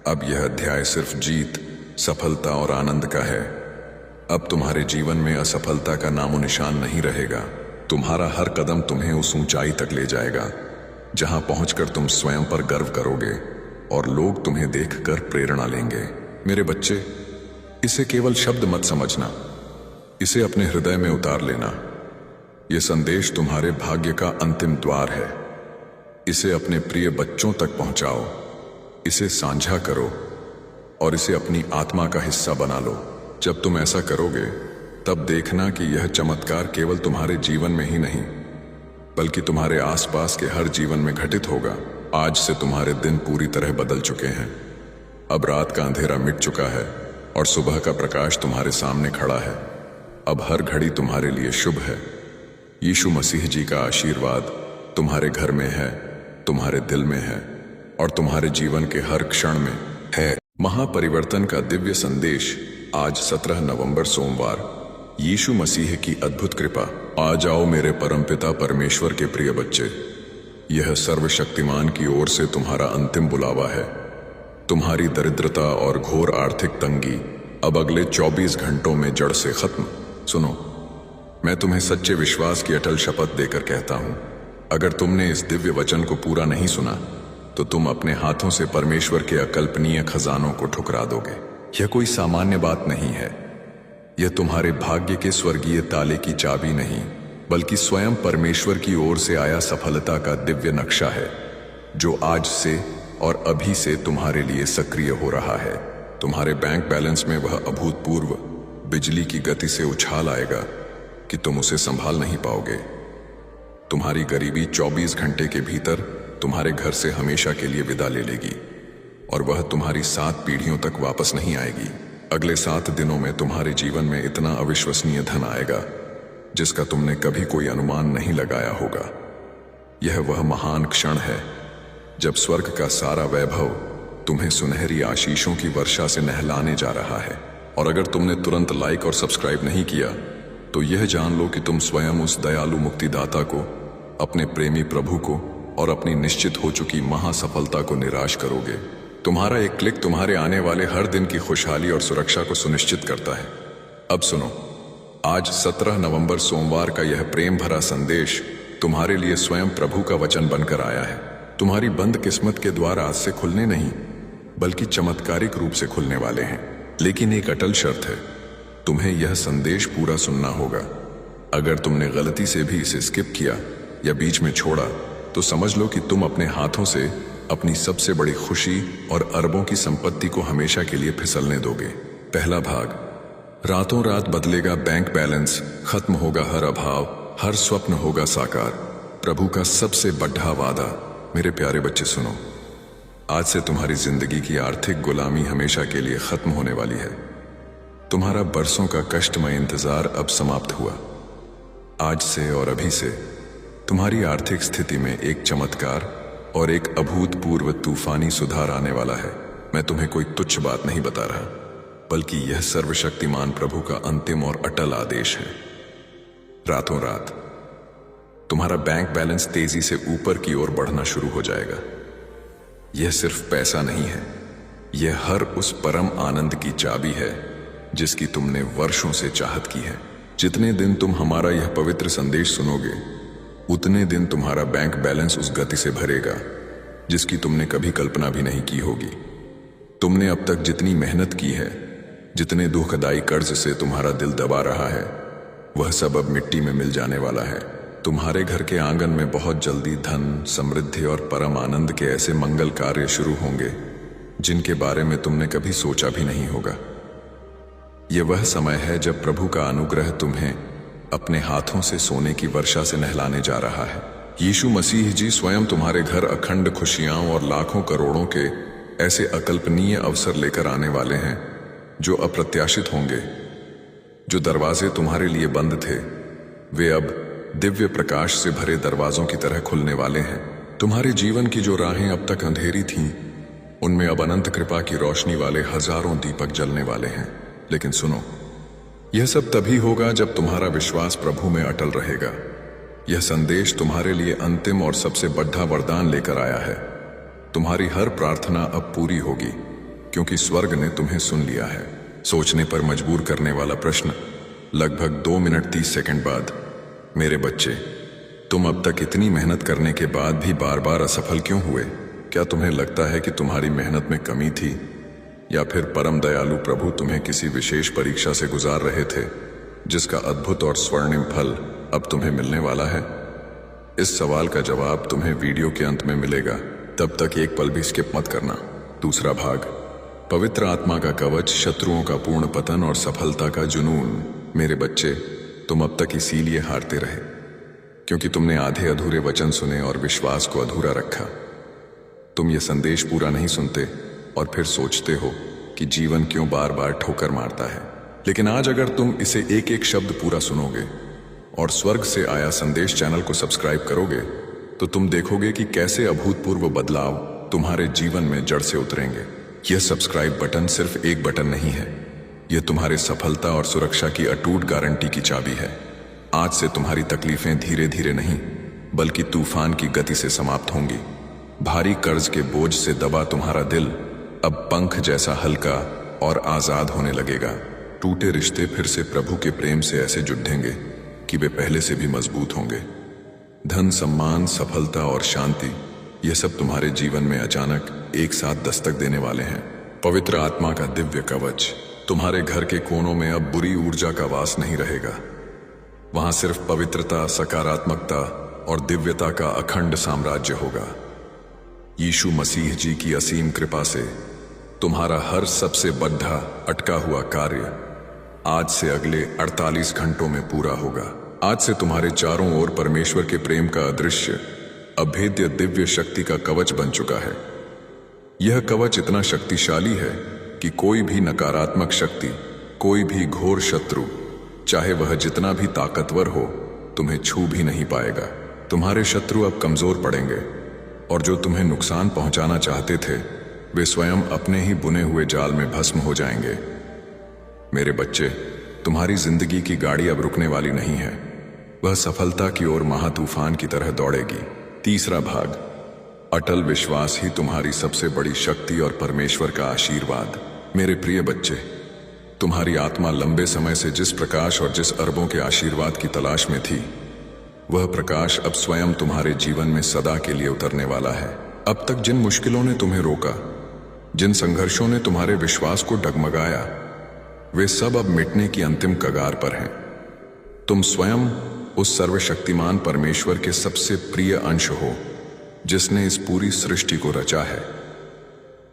अब यह अध्याय सिर्फ जीत, सफलता और आनंद का है। अब तुम्हारे जीवन में असफलता का नामो निशान नहीं रहेगा। तुम्हारा हर कदम तुम्हें उस ऊंचाई तक ले जाएगा जहां पहुंचकर तुम स्वयं पर गर्व करोगे और लोग तुम्हें देखकर प्रेरणा लेंगे। मेरे बच्चे, इसे केवल शब्द मत समझना, इसे अपने हृदय में उतार लेना। यह संदेश तुम्हारे भाग्य का अंतिम द्वार है। इसे अपने प्रिय बच्चों तक पहुंचाओ, इसे साझा करो और इसे अपनी आत्मा का हिस्सा बना लो। जब तुम ऐसा करोगे तब देखना कि यह चमत्कार केवल तुम्हारे जीवन में ही नहीं बल्कि तुम्हारे आसपास के हर जीवन में घटित होगा। आज से तुम्हारे दिन पूरी तरह बदल चुके हैं। अब रात का अंधेरा मिट चुका है और सुबह का प्रकाश तुम्हारे सामने खड़ा है। अब हर घड़ी तुम्हारे लिए शुभ है। यीशु मसीह जी का आशीर्वाद तुम्हारे घर में है, तुम्हारे दिल में है और तुम्हारे जीवन के हर क्षण में है। महापरिवर्तन का दिव्य संदेश। आज 17 नवंबर सोमवार। यीशु मसीह की अद्भुत कृपा। आ जाओ मेरे परमपिता परमेश्वर के प्रिय बच्चे, यह सर्वशक्तिमान की ओर से तुम्हारा अंतिम बुलावा है। तुम्हारी दरिद्रता और घोर आर्थिक तंगी अब अगले 24 घंटों में जड़ से खत्म। सुनो, मैं तुम्हें सच्चे विश्वास की अटल शपथ देकर कहता हूं, अगर तुमने इस दिव्य वचन को पूरा नहीं सुना तो तुम अपने हाथों से परमेश्वर के अकल्पनीय खजानों को ठुकरा दोगे। यह कोई सामान्य बात नहीं है। यह तुम्हारे भाग्य के स्वर्गीय ताले की चाबी नहीं बल्कि स्वयं परमेश्वर की ओर से आया सफलता का दिव्य नक्शा है, जो आज से और अभी से तुम्हारे लिए सक्रिय हो रहा है। तुम्हारे बैंक बैलेंस में वह अभूतपूर्व बिजली की गति से उछाल आएगा कि तुम उसे संभाल नहीं पाओगे। तुम्हारी गरीबी 24 घंटे के भीतर तुम्हारे घर से हमेशा के लिए विदा ले लेगी और वह तुम्हारी 7 पीढ़ियों तक वापस नहीं आएगी। अगले 7 दिनों में तुम्हारे जीवन में इतना अविश्वसनीय धन आएगा जिसका तुमने कभी कोई अनुमान नहीं लगाया होगा। यह वह महान क्षण है जब स्वर्ग का सारा वैभव तुम्हें सुनहरी आशीषों की वर्षा से नहलाने जा रहा है। और अगर तुमने तुरंत लाइक और सब्सक्राइब नहीं किया तो यह जान लो कि तुम स्वयं उस दयालु मुक्तिदाता को, अपने प्रेमी प्रभु को और अपनी निश्चित हो चुकी महासफलता को निराश करोगे। तुम्हारा एक क्लिक तुम्हारे आने वाले हर दिन की खुशहाली और सुरक्षा को सुनिश्चित करता है। अब सुनो, आज 17 नवंबर सोमवार का यह प्रेम भरा संदेश तुम्हारे लिए स्वयं प्रभु का वचन बनकर आया है। तुम्हारी बंद किस्मत के द्वार आज से खुलने नहीं बल्कि चमत्कारिक रूप से खुलने वाले हैं। लेकिन एक अटल शर्त है, तुम्हें यह संदेश पूरा सुनना होगा। अगर तुमने गलती से भी इसे स्किप किया या बीच में छोड़ा तो समझ लो कि तुम अपने हाथों से अपनी सबसे बड़ी खुशी और अरबों की संपत्ति को हमेशा के लिए फिसलने दोगे। पहला भाग। रातों रात बदलेगा बैंक बैलेंस, खत्म होगा हर अभाव, हर स्वप्न होगा साकार। प्रभु का सबसे बड़ा वादा। मेरे प्यारे बच्चे सुनो, आज से तुम्हारी जिंदगी की आर्थिक गुलामी हमेशा के लिए खत्म होने वाली है। तुम्हारा बरसों का कष्टमय इंतजार अब समाप्त हुआ। आज से और अभी से तुम्हारी आर्थिक स्थिति में एक चमत्कार और एक अभूतपूर्व तूफानी सुधार आने वाला है। मैं तुम्हें कोई तुच्छ बात नहीं बता रहा, बल्कि यह सर्वशक्तिमान प्रभु का अंतिम और अटल आदेश है। रातों रात तुम्हारा बैंक बैलेंस तेजी से ऊपर की ओर बढ़ना शुरू हो जाएगा। यह सिर्फ पैसा नहीं है, यह हर उस परम आनंद की चाबी है जिसकी तुमने वर्षों से चाहत की है। जितने दिन तुम हमारा यह पवित्र संदेश सुनोगे, उतने दिन तुम्हारा बैंक बैलेंस उस गति से भरेगा जिसकी तुमने कभी कल्पना भी नहीं की होगी। तुमने अब तक जितनी मेहनत की है, जितने दुखदाई कर्ज से तुम्हारा दिल दबा रहा है, वह सब अब मिट्टी में मिल जाने वाला है। तुम्हारे घर के आंगन में बहुत जल्दी धन, समृद्धि और परम आनंद के ऐसे मंगल कार्य शुरू होंगे जिनके बारे में तुमने कभी सोचा भी नहीं होगा। यह वह समय है जब प्रभु का अनुग्रह तुम्हें अपने हाथों से सोने की वर्षा से नहलाने जा रहा है। यीशु मसीह जी स्वयं तुम्हारे घर अखंड खुशियां और लाखों करोड़ों के ऐसे अकल्पनीय अवसर लेकर आने वाले हैं जो अप्रत्याशित होंगे। जो दरवाजे तुम्हारे लिए बंद थे वे अब दिव्य प्रकाश से भरे दरवाजों की तरह खुलने वाले हैं। तुम्हारे जीवन की जो राहें अब तक अंधेरी थीं, उनमें अब अनंत कृपा की रोशनी वाले हजारों दीपक जलने वाले हैं। लेकिन सुनो, यह सब तभी होगा जब तुम्हारा विश्वास प्रभु में अटल रहेगा। यह संदेश तुम्हारे लिए अंतिम और सबसे बड़ा वरदान लेकर आया है। तुम्हारी हर प्रार्थना अब पूरी होगी क्योंकि स्वर्ग ने तुम्हें सुन लिया है। सोचने पर मजबूर करने वाला प्रश्न। लगभग 2 मिनट 30 सेकंड बाद, मेरे बच्चे, तुम अब तक इतनी मेहनत करने के बाद भी बार बार असफल क्यों हुए? क्या तुम्हें लगता है कि तुम्हारी मेहनत में कमी थी, या फिर परम दयालु प्रभु तुम्हें किसी विशेष परीक्षा से गुजार रहे थे जिसका अद्भुत और स्वर्णिम फल अब तुम्हें मिलने वाला है? इस सवाल का जवाब तुम्हें वीडियो के अंत में मिलेगा। तब तक एक पल भी स्किप मत करना। दूसरा भाग, पवित्र आत्मा का कवच, शत्रुओं का पूर्ण पतन और सफलता का जुनून। मेरे बच्चे, तुम अब तक इसीलिए हारते रहे क्योंकि तुमने आधे अधूरे वचन सुने और विश्वास को अधूरा रखा। तुम ये संदेश पूरा नहीं सुनते और फिर सोचते हो कि जीवन क्यों बार बार ठोकर मारता है। लेकिन आज अगर तुम इसे एक एक शब्द पूरा सुनोगे और स्वर्ग से आया संदेश चैनल को सब्सक्राइब करोगे तो तुम देखोगे कि कैसे अभूतपूर्व बदलाव तुम्हारे जीवन में जड़ से उतरेंगे। यह सब्सक्राइब बटन सिर्फ एक बटन नहीं है, यह तुम्हारे सफलता और सुरक्षा की अटूट गारंटी की चाबी है। आज से तुम्हारी तकलीफें धीरे धीरे नहीं बल्कि तूफान की गति से समाप्त होंगी। भारी कर्ज के बोझ से दबा तुम्हारा दिल अब पंख जैसा हल्का और आजाद होने लगेगा। टूटे रिश्ते फिर से प्रभु के प्रेम से ऐसे जुड़ेंगे कि वे पहले से भी मजबूत होंगे। धन, सम्मान, सफलता और शांति, यह सब तुम्हारे जीवन में अचानक एक साथ दस्तक देने वाले हैं। पवित्र आत्मा का दिव्य कवच। तुम्हारे घर के कोनों में अब बुरी ऊर्जा का वास नहीं रहेगा। वहां सिर्फ पवित्रता, सकारात्मकता और दिव्यता का अखंड साम्राज्य होगा। यीशु मसीह जी की असीम कृपा से तुम्हारा हर सबसे बड़ा अटका हुआ कार्य आज से अगले 48 घंटों में पूरा होगा। आज से तुम्हारे चारों ओर परमेश्वर के प्रेम का अदृश्य, अभेद्य दिव्य शक्ति का कवच बन चुका है। यह कवच इतना शक्तिशाली है कि कोई भी नकारात्मक शक्ति, कोई भी घोर शत्रु, चाहे वह जितना भी ताकतवर हो, तुम्हें छू भी नहीं पाएगा। तुम्हारे शत्रु अब कमजोर पड़ेंगे और जो तुम्हें नुकसान पहुंचाना चाहते थे वे स्वयं अपने ही बुने हुए जाल में भस्म हो जाएंगे। मेरे बच्चे, तुम्हारी जिंदगी की गाड़ी अब रुकने वाली नहीं है, वह सफलता की ओर महातूफान की तरह दौड़ेगी। तीसरा भाग, अटल विश्वास ही तुम्हारी सबसे बड़ी शक्ति और परमेश्वर का आशीर्वाद। मेरे प्रिय बच्चे, तुम्हारी आत्मा लंबे समय से जिस प्रकाश और जिस अरबों के आशीर्वाद की तलाश में थी, वह प्रकाश अब स्वयं तुम्हारे जीवन में सदा के लिए उतरने वाला है। अब तक जिन मुश्किलों ने तुम्हें रोका, जिन संघर्षों ने तुम्हारे विश्वास को डगमगाया, वे सब अब मिटने की अंतिम कगार पर हैं। तुम स्वयं उस सर्वशक्तिमान परमेश्वर के सबसे प्रिय अंश हो जिसने इस पूरी सृष्टि को रचा है।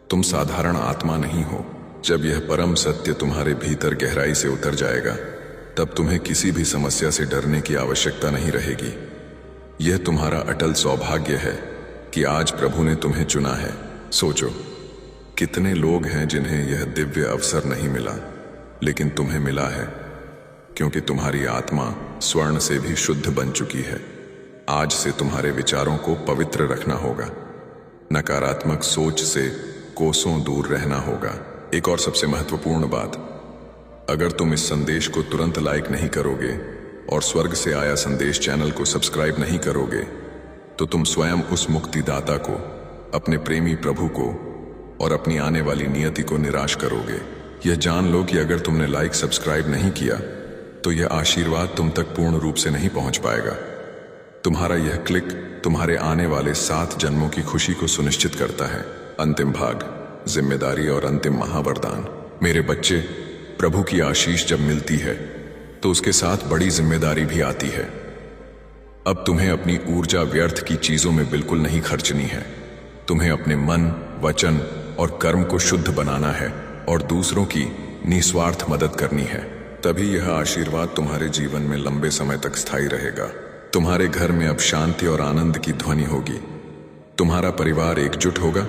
तुम साधारण आत्मा नहीं हो। जब यह परम सत्य तुम्हारे भीतर गहराई से उतर जाएगा, तब तुम्हें किसी भी समस्या से डरने की आवश्यकता नहीं रहेगी। यह तुम्हारा अटल सौभाग्य है कि आज प्रभु ने तुम्हें चुना है। सोचो, कितने लोग हैं जिन्हें यह दिव्य अवसर नहीं मिला, लेकिन तुम्हें मिला है क्योंकि तुम्हारी आत्मा स्वर्ण से भी शुद्ध बन चुकी है। आज से तुम्हारे विचारों को पवित्र रखना होगा, नकारात्मक सोच से कोसों दूर रहना होगा। एक और सबसे महत्वपूर्ण बात, अगर तुम इस संदेश को तुरंत लाइक नहीं करोगे और स्वर्ग से आया संदेश चैनल को सब्सक्राइब नहीं करोगे, तो तुम स्वयं उस मुक्तिदाता को, अपने प्रेमी प्रभु को और अपनी आने वाली नियति को निराश करोगे। यह जान लो कि अगर तुमने लाइक सब्सक्राइब नहीं किया तो यह आशीर्वाद तुम तक पूर्ण रूप से नहीं पहुंच पाएगा। तुम्हारा यह क्लिक तुम्हारे आने वाले 7 जन्मों की खुशी को सुनिश्चित करता है। अंतिम भाग, जिम्मेदारी और अंतिम महावरदान। मेरे बच्चे, प्रभु की आशीष जब मिलती है तो उसके साथ बड़ी जिम्मेदारी भी आती है। अब तुम्हें अपनी ऊर्जा व्यर्थ की चीजों में बिल्कुल नहीं खर्चनी है। तुम्हें अपने मन, वचन और कर्म को शुद्ध बनाना है और दूसरों की निस्वार्थ मदद करनी है। तभी यह आशीर्वाद तुम्हारे जीवन में लंबे समय तक स्थायी रहेगा। तुम्हारे घर में अब शांति और आनंद की ध्वनि होगी। तुम्हारा परिवार एकजुट होगा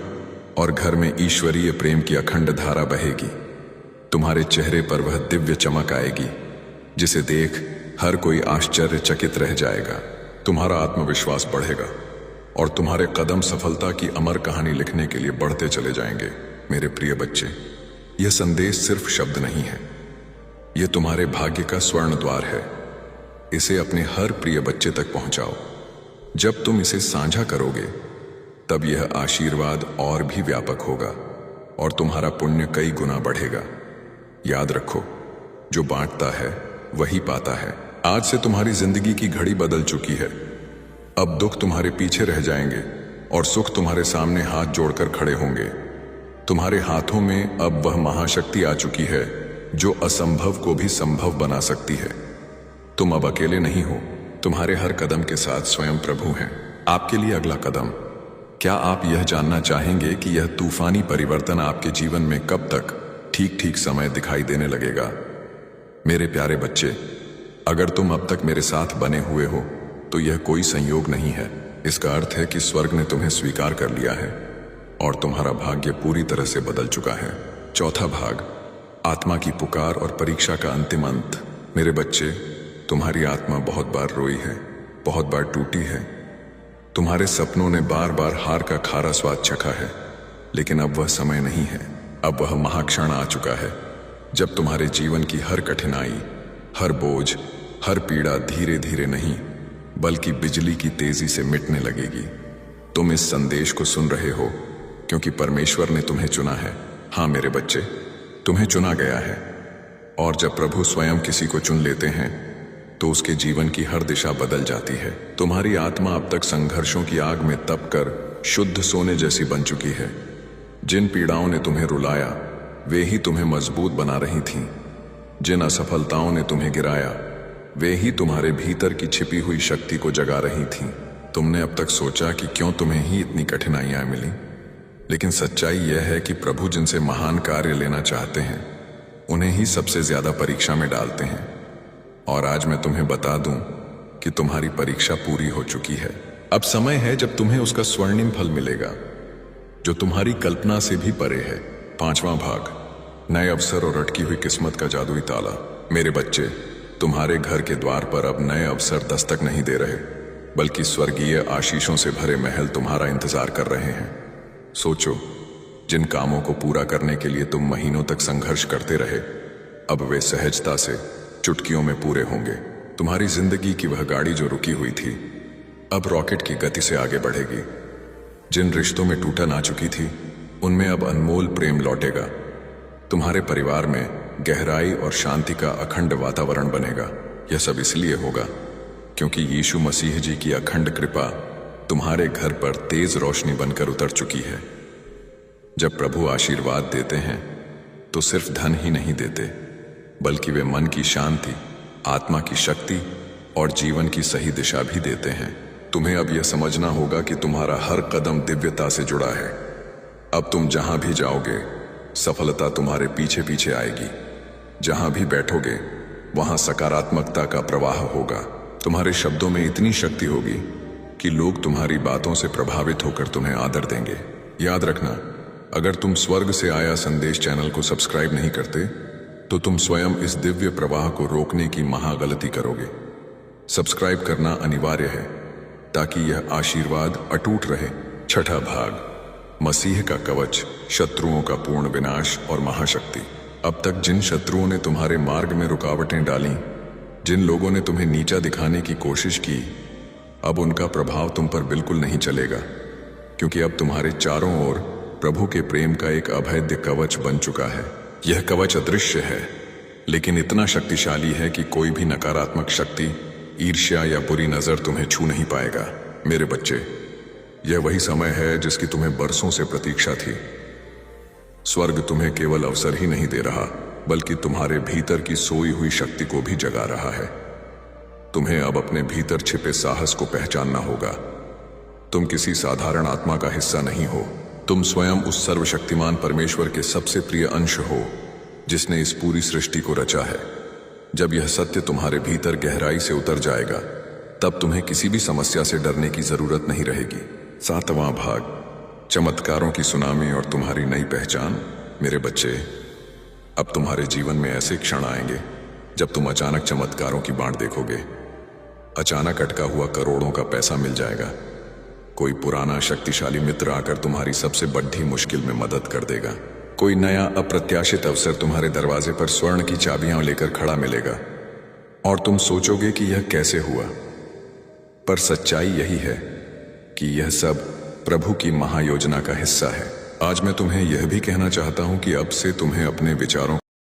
और घर में ईश्वरीय प्रेम की अखंड धारा बहेगी। तुम्हारे चेहरे पर वह दिव्य चमक आएगी जिसे देख हर कोई आश्चर्यचकित रह जाएगा। तुम्हारा आत्मविश्वास बढ़ेगा और तुम्हारे कदम सफलता की अमर कहानी लिखने के लिए बढ़ते चले जाएंगे। मेरे प्रिय बच्चे, यह संदेश सिर्फ शब्द नहीं है, यह तुम्हारे भाग्य का स्वर्ण द्वार है। इसे अपने हर प्रिय बच्चे तक पहुंचाओ। जब तुम इसे साझा करोगे तब यह आशीर्वाद और भी व्यापक होगा और तुम्हारा पुण्य कई गुना बढ़ेगा। याद रखो, जो बांटता है वही पाता है। आज से तुम्हारी जिंदगी की घड़ी बदल चुकी है। अब दुख तुम्हारे पीछे रह जाएंगे और सुख तुम्हारे सामने हाथ जोड़कर खड़े होंगे। तुम्हारे हाथों में अब वह महाशक्ति आ चुकी है जो असंभव को भी संभव बना सकती है। तुम अब अकेले नहीं हो। तुम्हारे हर कदम के साथ स्वयं प्रभु हैं। आपके लिए अगला कदम। क्या आप यह जानना चाहेंगे कि यह तूफानी परिवर्तन आपके जीवन में कब तक ठीक ठीक समय दिखाई देने लगेगा? मेरे प्यारे बच्चे, अगर तुम अब तक मेरे साथ बने हुए हो तो यह कोई संयोग नहीं है। इसका अर्थ है कि स्वर्ग ने तुम्हें स्वीकार कर लिया है और तुम्हारा भाग्य पूरी तरह से बदल चुका है। चौथा भाग, आत्मा की पुकार और परीक्षा का अंतिम अंत। मेरे बच्चे, तुम्हारी आत्मा बहुत बार रोई है, बहुत बार टूटी है। तुम्हारे सपनों ने बार बार हार का खारा स्वाद चखा है, लेकिन अब वह समय नहीं है। अब वह महाक्षण आ चुका है जब तुम्हारे जीवन की हर कठिनाई, हर बोझ, हर पीड़ा धीरे धीरे नहीं बल्कि बिजली की तेजी से मिटने लगेगी। तुम इस संदेश को सुन रहे हो क्योंकि परमेश्वर ने तुम्हें चुना है। हाँ मेरे बच्चे, तुम्हें चुना गया है। और जब प्रभु स्वयं किसी को चुन लेते हैं तो उसके जीवन की हर दिशा बदल जाती है। तुम्हारी आत्मा अब तक संघर्षों की आग में तप कर शुद्ध सोने जैसी बन चुकी है। जिन पीड़ाओं ने तुम्हें रुलाया वे ही तुम्हें मजबूत बना रही थीं। जिन असफलताओं ने तुम्हें गिराया वे ही तुम्हारे भीतर की छिपी हुई शक्ति को जगा रही थीं। तुमने अब तक सोचा कि क्यों तुम्हें ही इतनी कठिनाइयां मिली, लेकिन सच्चाई यह है कि प्रभु जिनसे महान कार्य लेना चाहते हैं उन्हें ही सबसे ज्यादा परीक्षा में डालते हैं। और आज मैं तुम्हें बता दूं कि तुम्हारी परीक्षा पूरी हो चुकी है। अब समय है जब तुम्हें उसका स्वर्णिम फल मिलेगा जो तुम्हारी कल्पना से भी परे है। पांचवा भाग, नए अवसर और अटकी हुई किस्मत का जादुई ताला। मेरे बच्चे, तुम्हारे घर के द्वार पर अब नए अवसर दस्तक नहीं दे रहे बल्कि स्वर्गीय आशीषों से भरे महल तुम्हारा इंतजार कर रहे हैं। सोचो, जिन कामों को पूरा करने के लिए तुम महीनों तक संघर्ष करते रहे अब वे सहजता से चुटकियों में पूरे होंगे। तुम्हारी जिंदगी की वह गाड़ी जो रुकी हुई थी अब रॉकेट की गति से आगे बढ़ेगी। जिन रिश्तों में टूटन आ चुकी थी उनमें अब अनमोल प्रेम लौटेगा। तुम्हारे परिवार में गहराई और शांति का अखंड वातावरण बनेगा। यह सब इसलिए होगा क्योंकि यीशु मसीह जी की अखंड कृपा तुम्हारे घर पर तेज रोशनी बनकर उतर चुकी है। जब प्रभु आशीर्वाद देते हैं तो सिर्फ धन ही नहीं देते बल्कि वे मन की शांति, आत्मा की शक्ति और जीवन की सही दिशा भी देते हैं। तुम्हें अब यह समझना होगा कि तुम्हारा हर कदम दिव्यता से जुड़ा है। अब तुम जहां भी जाओगे सफलता तुम्हारे पीछे पीछे आएगी। जहां भी बैठोगे वहां सकारात्मकता का प्रवाह होगा। तुम्हारे शब्दों में इतनी शक्ति होगी कि लोग तुम्हारी बातों से प्रभावित होकर तुम्हें आदर देंगे। याद रखना, अगर तुम स्वर्ग से आया संदेश चैनल को सब्सक्राइब नहीं करते तो तुम स्वयं इस दिव्य प्रवाह को रोकने की महागलती करोगे। सब्सक्राइब करना अनिवार्य है ताकि यह आशीर्वाद अटूट रहे। छठा भाग, मसीह का कवच, शत्रुओं का पूर्ण विनाश और महाशक्ति। अब तक जिन शत्रुओं ने तुम्हारे मार्ग में रुकावटें डाली, जिन लोगों ने तुम्हें नीचा दिखाने की कोशिश की, अब उनका प्रभाव तुम पर बिल्कुल नहीं चलेगा क्योंकि अब तुम्हारे चारों ओर प्रभु के प्रेम का एक अभेद्य कवच बन चुका है। यह कवच अदृश्य है लेकिन इतना शक्तिशाली है कि कोई भी नकारात्मक शक्ति, ईर्ष्या या बुरी नजर तुम्हें छू नहीं पाएगा। मेरे बच्चे, यह वही समय है जिसकी तुम्हें बरसों से प्रतीक्षा थी। स्वर्ग तुम्हें केवल अवसर ही नहीं दे रहा बल्कि तुम्हारे भीतर की सोई हुई शक्ति को भी जगा रहा है। तुम्हें अब अपने भीतर छिपे साहस को पहचानना होगा। तुम किसी साधारण आत्मा का हिस्सा नहीं हो। तुम स्वयं उस सर्वशक्तिमान परमेश्वर के सबसे प्रिय अंश हो जिसने इस पूरी सृष्टि को रचा है। जब यह सत्य तुम्हारे भीतर गहराई से उतर जाएगा, तब तुम्हें किसी भी समस्या से डरने की जरूरत नहीं रहेगी। 7वां भाग, चमत्कारों की सुनामी और तुम्हारी नई पहचान। मेरे बच्चे, अब तुम्हारे जीवन में ऐसे क्षण आएंगे जब तुम अचानक चमत्कारों की बाढ़ देखोगे। अचानक अटका हुआ करोड़ों का पैसा मिल जाएगा। कोई पुराना शक्तिशाली मित्र आकर तुम्हारी सबसे बड़ी मुश्किल में मदद कर देगा। कोई नया अप्रत्याशित अवसर तुम्हारे दरवाजे पर स्वर्ण की चाबियां लेकर खड़ा मिलेगा और तुम सोचोगे कि यह कैसे हुआ। पर सच्चाई यही है कि यह सब प्रभु की महायोजना का हिस्सा है। आज मैं तुम्हें यह भी कहना चाहता हूं कि अब से तुम्हें अपने विचारों